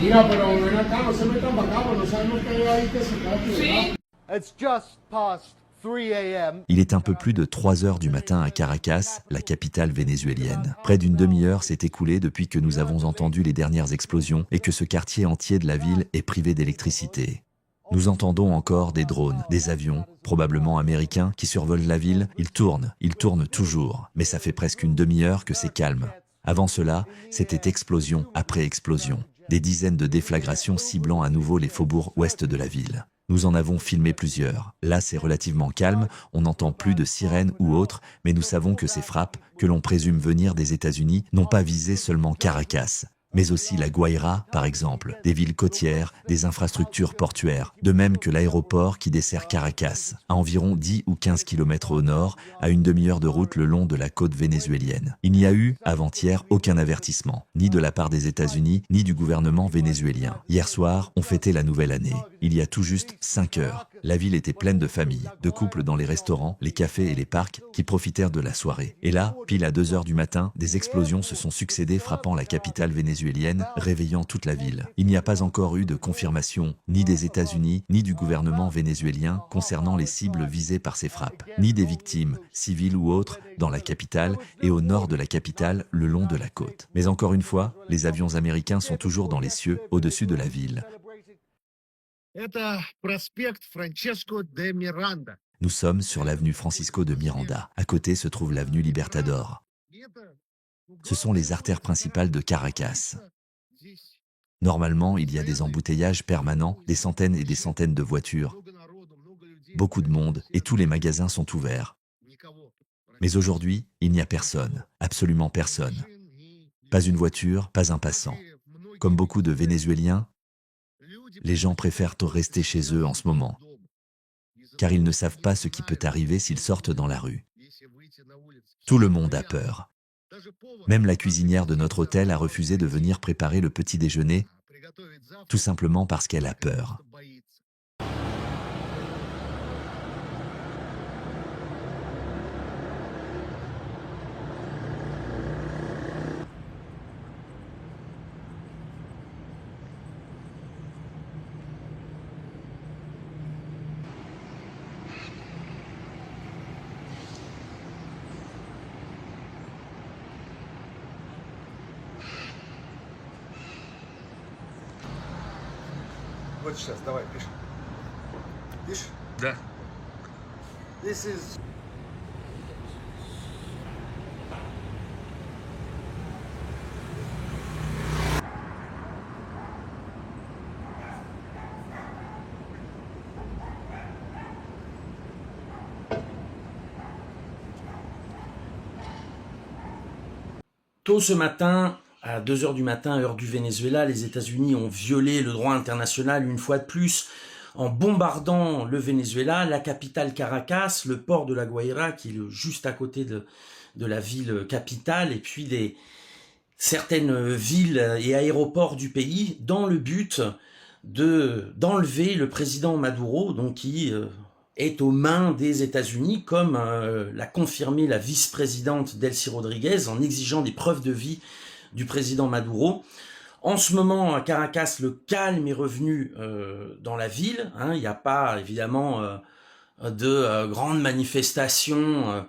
Mira, pero ven acá, no se metan para acá, pues no sabemos qué hay ahí que se cae. It's just past 3 a.m. Il est un peu plus de 3 heures du matin à Caracas, la capitale vénézuélienne. Près d'une demi-heure s'est écoulée depuis que nous avons entendu les dernières explosions et que ce quartier entier de la ville est privé d'électricité. Nous entendons encore des drones, des avions, probablement américains, qui survolent la ville. Ils tournent toujours, mais ça fait presque une demi-heure que c'est calme. Avant cela, c'était explosion après explosion. Des dizaines de déflagrations ciblant à nouveau les faubourgs ouest de la ville. Nous en avons filmé plusieurs. Là, c'est relativement calme, on n'entend plus de sirènes ou autres, mais nous savons que ces frappes, que l'on présume venir des États-Unis, n'ont pas visé seulement Caracas, mais aussi la Guaira, par exemple, des villes côtières, des infrastructures portuaires, de même que l'aéroport qui dessert Caracas, à environ 10 ou 15 km au nord, à une demi-heure de route le long de la côte vénézuélienne. Il n'y a eu, avant-hier, aucun avertissement, ni de la part des États-Unis, ni du gouvernement vénézuélien. Hier soir, on fêtait la nouvelle année. Il y a tout juste 5 heures. La ville était pleine de familles, de couples dans les restaurants, les cafés et les parcs qui profitèrent de la soirée. Et là, pile à 2 heures du matin, des explosions se sont succédées frappant la capitale vénézuélienne, réveillant toute la ville. Il n'y a pas encore eu de confirmation, ni des États-Unis, ni du gouvernement vénézuélien concernant les cibles visées par ces frappes, ni des victimes, civiles ou autres, dans la capitale et au nord de la capitale, le long de la côte. Mais encore une fois, les avions américains sont toujours dans les cieux, au-dessus de la ville. Это проспект Франческо де Миранда. Nous sommes sur l'avenue Francisco de Miranda. À côté se trouve l'avenue Libertador. Ce sont les artères principales de Caracas. Normalement, il y a des embouteillages permanents, des centaines et des centaines de voitures, beaucoup de monde, et tous les magasins sont ouverts. Mais aujourd'hui, il n'y a personne, absolument personne. Pas une voiture, pas un passant. Comme beaucoup de Vénézuéliens, les gens préfèrent rester chez eux en ce moment, car ils ne savent pas ce qui peut arriver s'ils sortent dans la rue. Tout le monde a peur. Même la cuisinière de notre hôtel a refusé de venir préparer le petit déjeuner, tout simplement parce qu'elle a peur. Вот сейчас, давай, пиши. Пишешь? Да. This is... Tôt ce matin, à 2 heures du matin, heure du Venezuela, les États-Unis ont violé le droit international une fois de plus en bombardant le Venezuela, la capitale Caracas, le port de la Guaira qui est juste à côté de la ville capitale, et puis certaines villes et aéroports du pays, dans le but d'enlever le président Maduro, donc qui est aux mains des États-Unis, comme l'a confirmé la vice-présidente Delcy Rodriguez en exigeant des preuves de vie du président Maduro. En ce moment, à Caracas, le calme est revenu dans la ville. Hein, il n'y a pas, évidemment, de grandes manifestations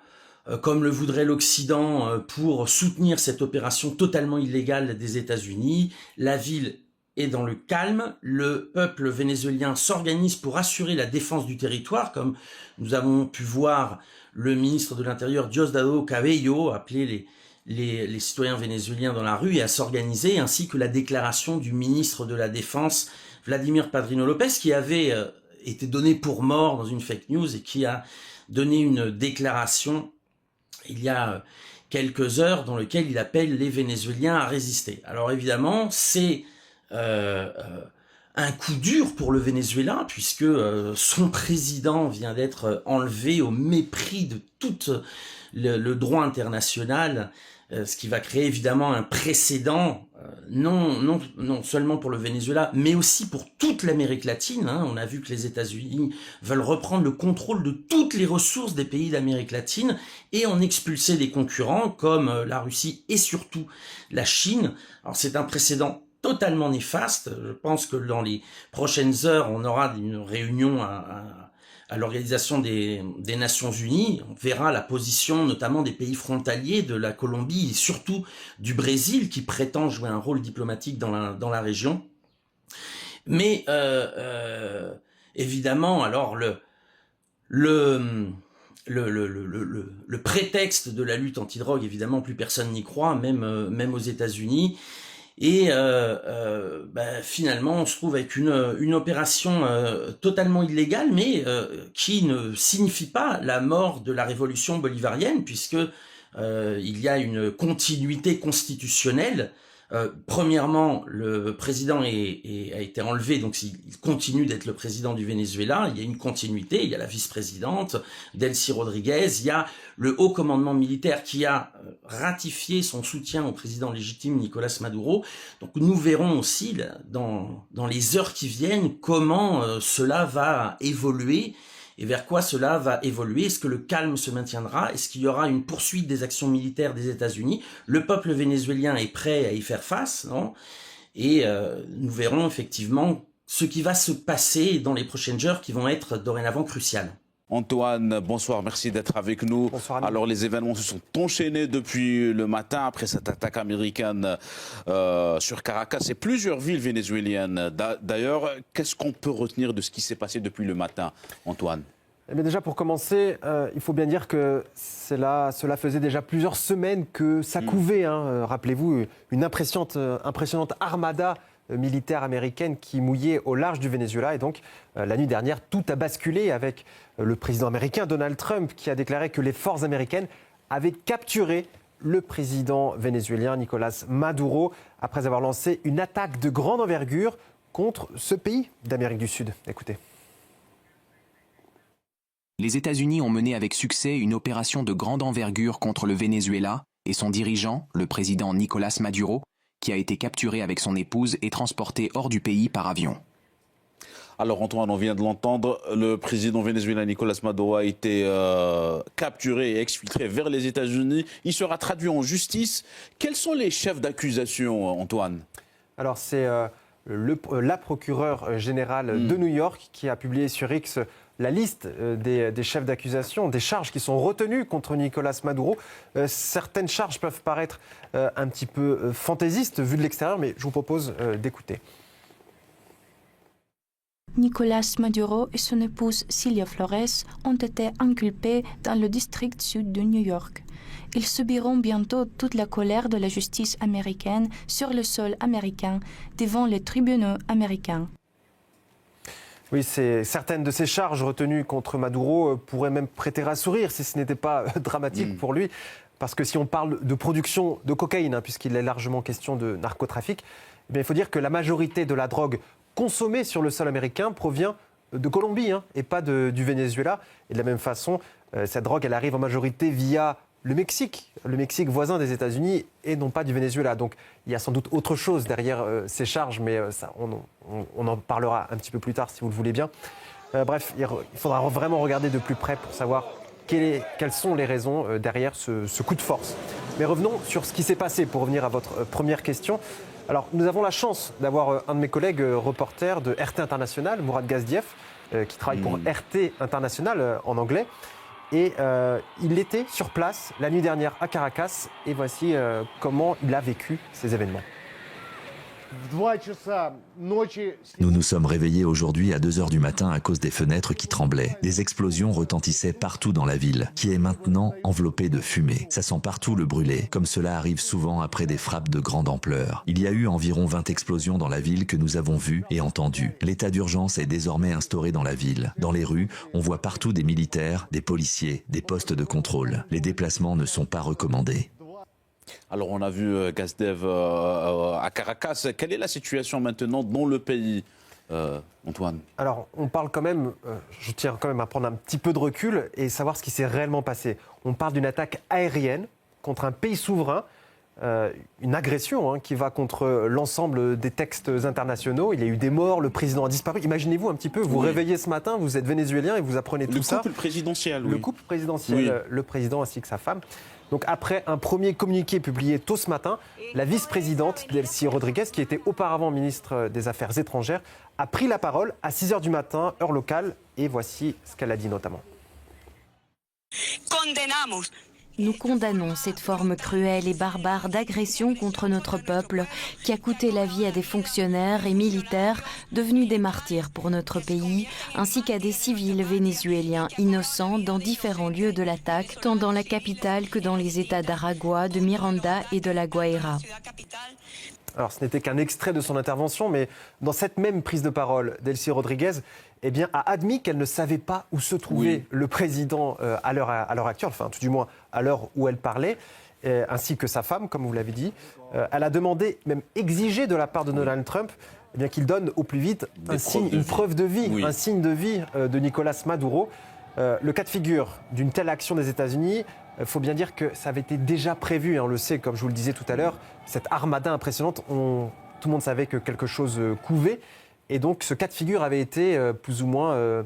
comme le voudrait l'Occident pour soutenir cette opération totalement illégale des États-Unis. La ville est dans le calme. Le peuple vénézuélien s'organise pour assurer la défense du territoire, comme nous avons pu voir le ministre de l'Intérieur Diosdado Cabello appeler les citoyens vénézuéliens dans la rue et à s'organiser, ainsi que la déclaration du ministre de la Défense, Vladimir Padrino Lopez, qui avait été donné pour mort dans une fake news et qui a donné une déclaration il y a quelques heures dans laquelle il appelle les Vénézuéliens à résister. Alors évidemment, c'est un coup dur pour le Venezuela, puisque son président vient d'être enlevé au mépris de tout le droit international, ce qui va créer évidemment un précédent, non seulement pour le Venezuela, mais aussi pour toute l'Amérique latine. Hein. On a vu que les États-Unis veulent reprendre le contrôle de toutes les ressources des pays d'Amérique latine et en expulser des concurrents comme la Russie et surtout la Chine. Alors c'est un précédent totalement néfaste. Je pense que dans les prochaines heures, on aura une réunion à l'Organisation des Nations Unies. On verra la position notamment des pays frontaliers de la Colombie et surtout du Brésil qui prétend jouer un rôle diplomatique dans la région. Mais évidemment, alors le prétexte de la lutte antidrogue, évidemment, plus personne n'y croit, même aux États-Unis. Et finalement, on se trouve avec une opération totalement illégale, mais qui ne signifie pas la mort de la révolution bolivarienne, puisque il y a une continuité constitutionnelle. Premièrement, le président a été enlevé, donc il continue d'être le président du Venezuela. Il y a une continuité, il y a la vice-présidente, Delcy Rodriguez, il y a le haut commandement militaire qui a ratifié son soutien au président légitime Nicolás Maduro. Donc nous verrons aussi dans les heures qui viennent comment cela va évoluer. Et vers quoi cela va évoluer? Est-ce que le calme se maintiendra? Est-ce qu'il y aura une poursuite des actions militaires des États-Unis? Le peuple vénézuélien est prêt à y faire face, non? Et nous verrons effectivement ce qui va se passer dans les prochaines heures qui vont être dorénavant cruciales. Antoine, bonsoir, merci d'être avec nous. Bonsoir. Alors les événements se sont enchaînés depuis le matin après cette attaque américaine sur Caracas et plusieurs villes vénézuéliennes. D'ailleurs, qu'est-ce qu'on peut retenir de ce qui s'est passé depuis le matin, Antoine? Eh bien déjà pour commencer, il faut bien dire que cela faisait déjà plusieurs semaines que ça couvait. Rappelez-vous, une impressionnante armada militaire américaine qui mouillait au large du Venezuela. Et donc, la nuit dernière, tout a basculé avec le président américain Donald Trump qui a déclaré que les forces américaines avaient capturé le président vénézuélien Nicolás Maduro après avoir lancé une attaque de grande envergure contre ce pays d'Amérique du Sud. Écoutez. Les États-Unis ont mené avec succès une opération de grande envergure contre le Venezuela et son dirigeant, le président Nicolás Maduro, qui a été capturé avec son épouse et transporté hors du pays par avion. Alors Antoine, on vient de l'entendre, le président vénézuélien Nicolás Maduro a été capturé et exfiltré vers les États-Unis. Il sera traduit en justice. Quels sont les chefs d'accusation, Antoine? Alors c'est la procureure générale de New York qui a publié sur X la liste des chefs d'accusation, des charges qui sont retenues contre Nicolás Maduro. Certaines charges peuvent paraître un petit peu fantaisistes vues de l'extérieur, mais je vous propose d'écouter. Nicolás Maduro et son épouse Cilia Flores ont été inculpés dans le district sud de New York. Ils subiront bientôt toute la colère de la justice américaine sur le sol américain devant les tribunaux américains. Oui, certaines de ces charges retenues contre Maduro pourraient même prêter à sourire si ce n'était pas dramatique pour lui. Parce que si on parle de production de cocaïne, puisqu'il est largement question de narcotrafic, eh bien, il faut dire que la majorité de la drogue consommée sur le sol américain provient de Colombie et pas du Venezuela. Et de la même façon, cette drogue, elle arrive en majorité via le Mexique voisin des États-Unis et non pas du Venezuela. Donc il y a sans doute autre chose derrière ces charges, mais ça, on en parlera un petit peu plus tard si vous le voulez bien. Bref, il faudra vraiment regarder de plus près pour savoir quelles sont les raisons derrière ce coup de force. Mais revenons sur ce qui s'est passé pour revenir à votre première question. Alors nous avons la chance d'avoir un de mes collègues reporters de RT International, Mourad Gazdiev, qui travaille pour RT International en anglais. Et il était sur place la nuit dernière à Caracas. Et voici comment il a vécu ces événements. Nous nous sommes réveillés aujourd'hui à 2 h du matin à cause des fenêtres qui tremblaient. Des explosions retentissaient partout dans la ville, qui est maintenant enveloppée de fumée. Ça sent partout le brûlé, comme cela arrive souvent après des frappes de grande ampleur. Il y a eu environ 20 explosions dans la ville que nous avons vues et entendues. L'état d'urgence est désormais instauré dans la ville. Dans les rues, on voit partout des militaires, des policiers, des postes de contrôle. Les déplacements ne sont pas recommandés. Alors on a vu Gazdiev à Caracas. Quelle est la situation maintenant dans le pays, Antoine? Alors on parle quand même, je tiens quand même à prendre un petit peu de recul et savoir ce qui s'est réellement passé. On parle d'une attaque aérienne contre un pays souverain une agression qui va contre l'ensemble des textes internationaux. Il y a eu des morts, le président a disparu. Imaginez-vous un petit peu, vous réveillez ce matin, vous êtes vénézuélien et vous apprenez tout ça. Le couple présidentiel, oui. Le couple présidentiel, le président ainsi que sa femme. Donc après un premier communiqué publié tôt ce matin, la vice-présidente Delcy Rodriguez, qui était auparavant ministre des Affaires étrangères, a pris la parole à 6h du matin, heure locale, et voici ce qu'elle a dit notamment. Nous condamnons cette forme cruelle et barbare d'agression contre notre peuple qui a coûté la vie à des fonctionnaires et militaires devenus des martyrs pour notre pays, ainsi qu'à des civils vénézuéliens innocents dans différents lieux de l'attaque, tant dans la capitale que dans les États d'Aragua, de Miranda et de La Guaira. Alors ce n'était qu'un extrait de son intervention, mais dans cette même prise de parole, Delcy Rodriguez a admis qu'elle ne savait pas où se trouvait le président à l'heure actuelle, enfin tout du moins à l'heure où elle parlait, ainsi que sa femme, comme vous l'avez dit. Elle a demandé, même exigé de la part de Donald Trump, qu'il donne au plus vite une preuve de vie, un signe de vie de Nicolás Maduro. Le cas de figure d'une telle action des États-Unis, il faut bien dire que ça avait été déjà prévu, on le sait, comme je vous le disais tout à l'heure, cette armada impressionnante, tout le monde savait que quelque chose couvait. Et donc ce cas de figure avait été plus ou moins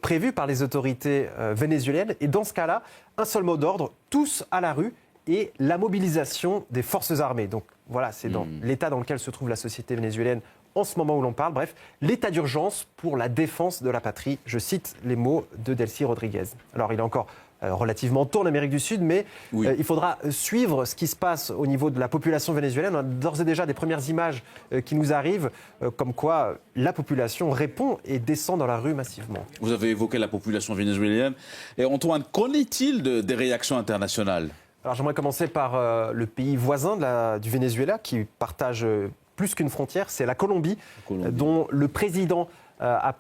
prévu par les autorités vénézuéliennes. Et dans ce cas-là, un seul mot d'ordre, tous à la rue et la mobilisation des forces armées. Donc voilà, c'est dans l'état dans lequel se trouve la société vénézuélienne en ce moment où l'on parle. Bref, l'état d'urgence pour la défense de la patrie. Je cite les mots de Delcy Rodriguez. Alors il est encore relativement tôt en Amérique du Sud, mais il faudra suivre ce qui se passe au niveau de la population vénézuélienne. On a d'ores et déjà des premières images qui nous arrivent, comme quoi la population répond et descend dans la rue massivement. Vous avez évoqué la population vénézuélienne. Et Antoine, qu'en est-il des réactions internationales ? Alors j'aimerais commencer par le pays voisin du Venezuela, qui partage plus qu'une frontière, c'est la Colombie, dont le président a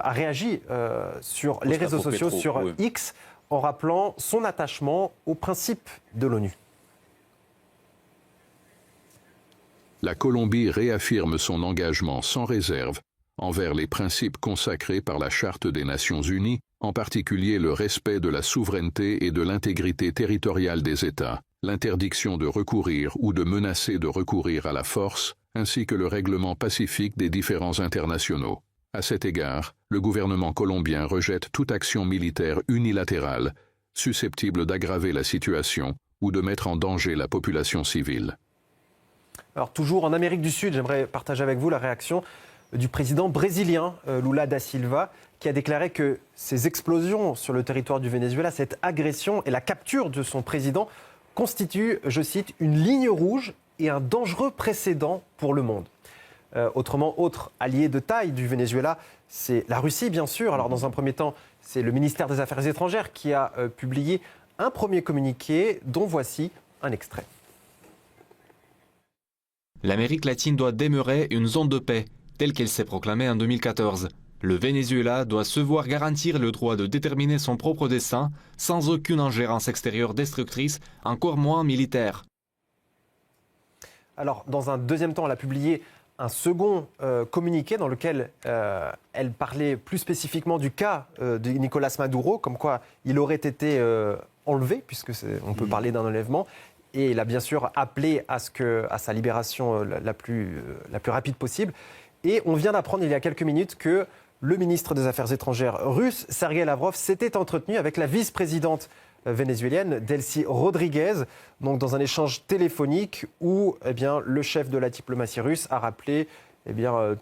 réagi sur les réseaux sociaux, sur X, en rappelant son attachement aux principes de l'ONU. La Colombie réaffirme son engagement sans réserve envers les principes consacrés par la Charte des Nations Unies, en particulier le respect de la souveraineté et de l'intégrité territoriale des États, l'interdiction de recourir ou de menacer de recourir à la force, ainsi que le règlement pacifique des différends internationaux. À cet égard, le gouvernement colombien rejette toute action militaire unilatérale susceptible d'aggraver la situation ou de mettre en danger la population civile. Alors toujours en Amérique du Sud, j'aimerais partager avec vous la réaction du président brésilien Lula da Silva, qui a déclaré que ces explosions sur le territoire du Venezuela, cette agression et la capture de son président constituent, je cite, une ligne rouge et un dangereux précédent pour le monde. Autre allié de taille du Venezuela, c'est la Russie, bien sûr. Alors, dans un premier temps, c'est le ministère des Affaires étrangères qui a publié un premier communiqué, dont voici un extrait. L'Amérique latine doit demeurer une zone de paix, telle qu'elle s'est proclamée en 2014. Le Venezuela doit se voir garantir le droit de déterminer son propre destin sans aucune ingérence extérieure destructrice, encore moins militaire. Alors, dans un deuxième temps, elle a publié un second communiqué dans lequel elle parlait plus spécifiquement du cas de Nicolás Maduro, comme quoi il aurait été enlevé, puisqu'on peut parler d'un enlèvement. Et il a bien sûr appelé à sa libération la plus rapide possible. Et on vient d'apprendre il y a quelques minutes que le ministre des Affaires étrangères russe, Sergei Lavrov, s'était entretenu avec la vice-présidente vénézuélienne, Delcy Rodriguez, donc dans un échange téléphonique où le chef de la diplomatie russe a rappelé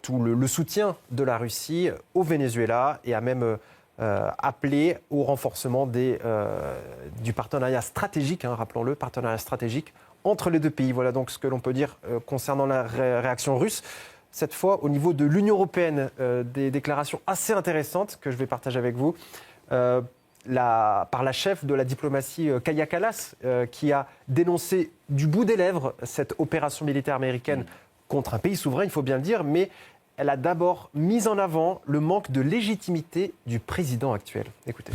tout le soutien de la Russie au Venezuela et a même appelé au renforcement du partenariat stratégique, rappelons-le, partenariat stratégique entre les deux pays. Voilà donc ce que l'on peut dire concernant la réaction russe. Cette fois, au niveau de l'Union européenne, des déclarations assez intéressantes que je vais partager avec vous. Par la chef de la diplomatie, Kaja Kallas, qui a dénoncé du bout des lèvres cette opération militaire américaine contre un pays souverain, il faut bien le dire, mais elle a d'abord mis en avant le manque de légitimité du président actuel. Écoutez.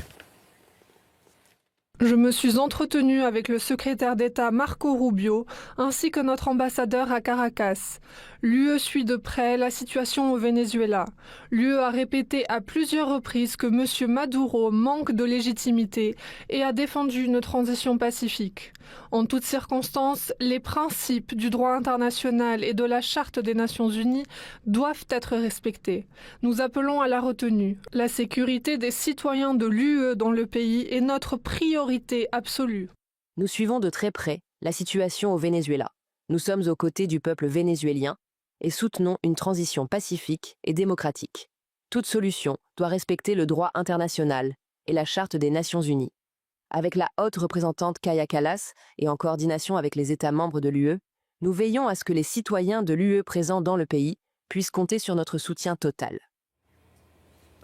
Je me suis entretenue avec le secrétaire d'État Marco Rubio ainsi que notre ambassadeur à Caracas. L'UE suit de près la situation au Venezuela. L'UE a répété à plusieurs reprises que M. Maduro manque de légitimité et a défendu une transition pacifique. En toutes circonstances, les principes du droit international et de la Charte des Nations Unies doivent être respectés. Nous appelons à la retenue. La sécurité des citoyens de l'UE dans le pays est notre priorité absolue. Nous suivons de très près la situation au Venezuela. Nous sommes aux côtés du peuple vénézuélien et soutenons une transition pacifique et démocratique. Toute solution doit respecter le droit international et la Charte des Nations Unies. Avec la haute représentante Kaja Kallas et en coordination avec les États membres de l'UE, nous veillons à ce que les citoyens de l'UE présents dans le pays puissent compter sur notre soutien total.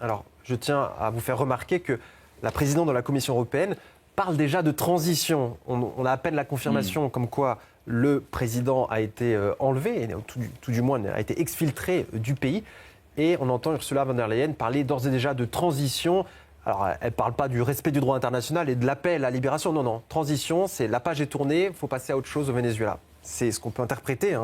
Alors, je tiens à vous faire remarquer que la présidente de la Commission européenne parle déjà de transition. On a à peine la confirmation comme quoi le président a été enlevé, tout du moins a été exfiltré du pays. Et on entend Ursula von der Leyen parler d'ores et déjà de transition. Alors, elle ne parle pas du respect du droit international et de l'appel à la libération. Non, non. Transition, c'est la page est tournée, il faut passer à autre chose au Venezuela. C'est ce qu'on peut interpréter.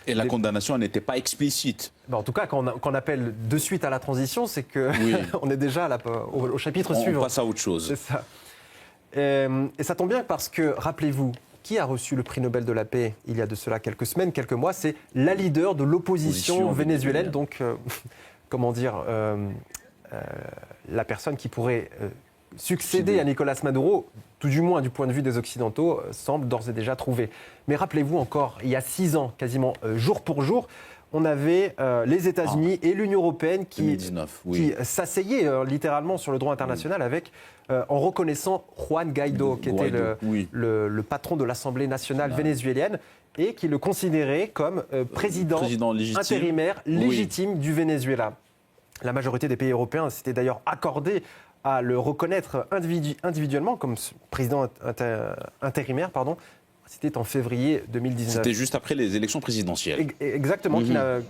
Et la condamnation n'était pas explicite. En tout cas, quand on appelle de suite à la transition, c'est qu'on est déjà au chapitre suivant. On passe à autre chose. C'est ça. Et ça tombe bien parce que, rappelez-vous, qui a reçu le prix Nobel de la paix il y a de cela quelques semaines, quelques mois? C'est la leader de l'opposition vénézuélienne. Donc, comment dire, la personne qui pourrait succéder à Nicolás Maduro, tout du moins du point de vue des Occidentaux, semble d'ores et déjà trouvée. Mais rappelez-vous encore, il y a 6 ans, quasiment jour pour jour, on avait les États-Unis et l'Union européenne qui s'asseyaient littéralement sur le droit international avec, en reconnaissant Juan Guaidó, qui était le patron de l'Assemblée nationale vénézuélienne, et qui le considérait comme président intérimaire légitime du Venezuela. La majorité des pays européens s'étaient d'ailleurs accordés à le reconnaître individuellement comme président intérimaire. C'était en février 2019. C'était juste après les élections présidentielles. Exactement.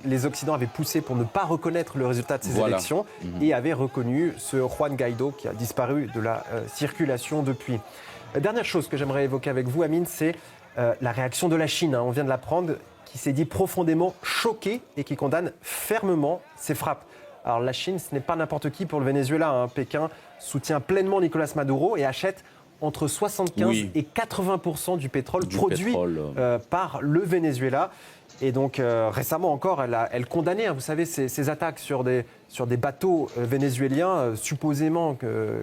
Les Occidentaux avaient poussé pour ne pas reconnaître le résultat de ces élections et avaient reconnu ce Juan Guaidó qui a disparu de la circulation depuis. La dernière chose que j'aimerais évoquer avec vous, Amine, c'est la réaction de la Chine. On vient de l'apprendre, qui s'est dit profondément choquée et qui condamne fermement ces frappes. Alors la Chine, ce n'est pas n'importe qui pour le Venezuela. Pékin soutient pleinement Nicolás Maduro et achète entre 75 et 80% du pétrole produit par le Venezuela. Et donc récemment encore, elle condamnait, vous savez, ces attaques sur des bateaux vénézuéliens supposément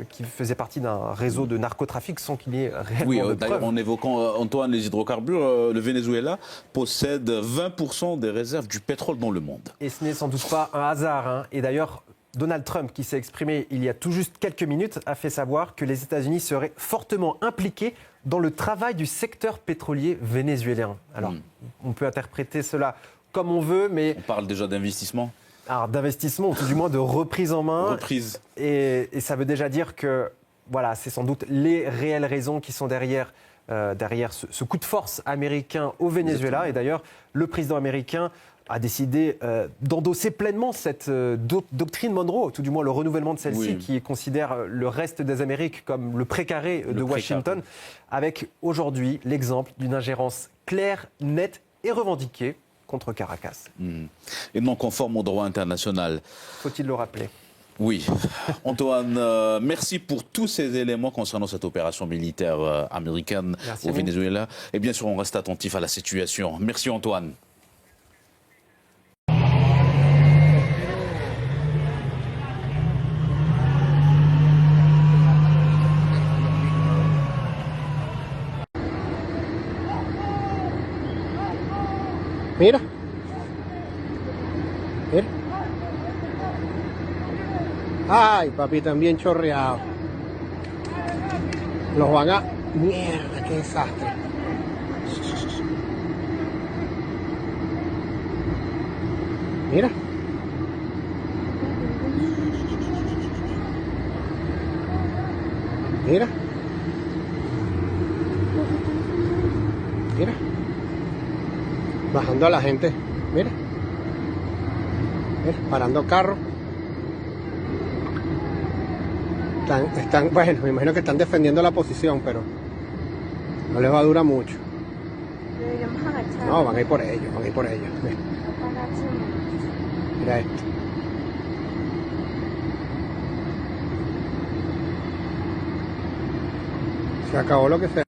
qui faisaient partie d'un réseau de narcotrafic sans qu'il y ait réellement de preuves. En évoquant, Antoine, les hydrocarbures, le Venezuela possède 20% des réserves du pétrole dans le monde. Et ce n'est sans doute pas un hasard. Et d'ailleurs, Donald Trump, qui s'est exprimé il y a tout juste quelques minutes, a fait savoir que les États-Unis seraient fortement impliqués dans le travail du secteur pétrolier vénézuélien. Alors, on peut interpréter cela comme on veut, mais... On parle déjà d'investissement. Alors, d'investissement, ou tout du moins de reprise en main. Reprise. Et ça veut déjà dire que, voilà, c'est sans doute les réelles raisons qui sont derrière ce coup de force américain au Venezuela. Exactement. Et d'ailleurs, le président américain a décidé d'endosser pleinement cette doctrine Monroe, tout du moins le renouvellement de celle-ci, qui considère le reste des Amériques comme le précaré de Washington, avec aujourd'hui l'exemple d'une ingérence claire, nette et revendiquée contre Caracas. Et non conforme au droit international. Faut-il le rappeler ? Oui. Antoine, merci pour tous ces éléments concernant cette opération militaire américaine au Venezuela. Et bien sûr, on reste attentif à la situation. Merci Antoine. Mira. Mira. Ay, papi, también chorreado. Los van a... Mierda, qué desastre. Mira. Mira. Mira. Bajando a la gente, mira, parando carro. Bueno, me imagino que están defendiendo la posición, pero no les va a durar mucho. No, van a ir por ellos, Mira esto. Se acabó lo que se